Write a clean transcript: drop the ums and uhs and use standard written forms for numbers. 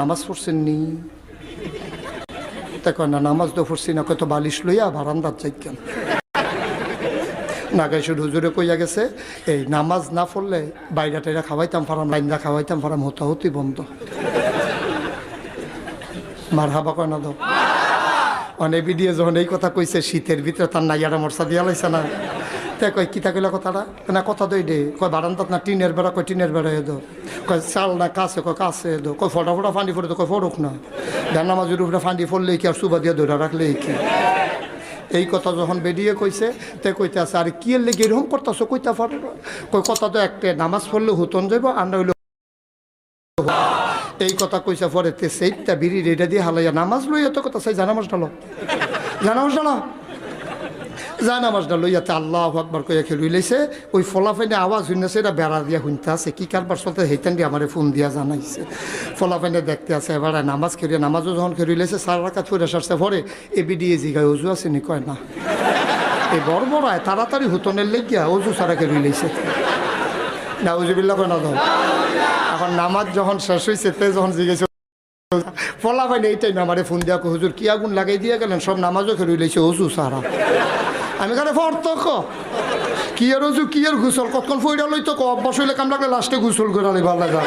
নামাজ পড়ছেন নি? তা কয় না নামাজ তো পড়ছি না, কত বালিশ লইয়া বারান্দার যাই কেন না গাইশুর হুজুরে কইয়া গেছে এই নামাজ না পড়লে বাইরা টাইরা খাওয়াইতাম পারাম, লাইনরা খাওয়াইতাম পারাম, হতাহতি বন্ধ। মার হাবা কয় না দাও। অনেক ভিডিও যখন এই কথা কইছে শীতের ভিতরে তার নাইয়ারা মরসা দিয়া লাইছে না, তে কয় কিতা কইলা কথাটা না কথা দই দে, কয় বারান্দাত না টিনের বেড়া, কয় টিনের বেড়া এদো, কয় চাল না কাছে, কয় কাছে এদো, কয় ফটা ফটা ফান্ডি ফোড়ে তো, কয় ফরুক না, নামাজের উপরে ফান্ডি ফরলেই কি আর সুবা দিয়ে ধরে রাখলেই কি। এই কথা যখন বেরিয়ে কইছে তে কইতে আছে আরে কি এর লেগে এরকম করতেছো, কইতা পারো কই কথা তো একটা নামাজ পড়লে হুতন যাইব আর না হইলে এই কথা কইছে পরে তে সেইটা বিড়ি রেডা দিয়ে হালাইয়া নামাজ লইয়া তো কথা চাই জানামাজ ডালো, জানামাজ ডালো, জানামাজটা লইয়াতে আল্লাহু আকবার কইয়া খেলুই লাইছে। ওই ফলাফাইনে আওয়াজ হইনাছে, এটা বেড়া দিয়া শুনতে আছে কি কারবার চলতে, সেইটান দিয়ে আমার ফোন দিয়া জানাইছে। ফলাফাইনে দেখতে আছে এবার নামাজ খেলিয়া, নামাজও যখন খেলুই লাইছে 4 রাকাত পড়ে সারছে পরে এ বিডিয়ে জিগায় অজু আছে নি, কয় না। এই বড় বড়ায় তাড়াতাড়ি হুতনের লেগিয়া অজু সারা খেলুই লাইছে না, উজুবিল্লাহ কয় না দাও। এখন নামাজ যখন শেষ হয়েছে তে যখন জিজ্ঞেস ফলাফাইনে এইটাই না আমারে ফোন দিয়া হুজুর কি আগুন লাগাই দিয়ে গেলেন, সব নামাজও খেলুই লাইছে অজু সারা। আমি কানে ফর্তক কি আর অজু কি আর গোসল কতক্ষণ ফইরা লইতো, অভ্যাস হইলে কাম লাগলে লাস্টে গোসল করে ভালো লাগে।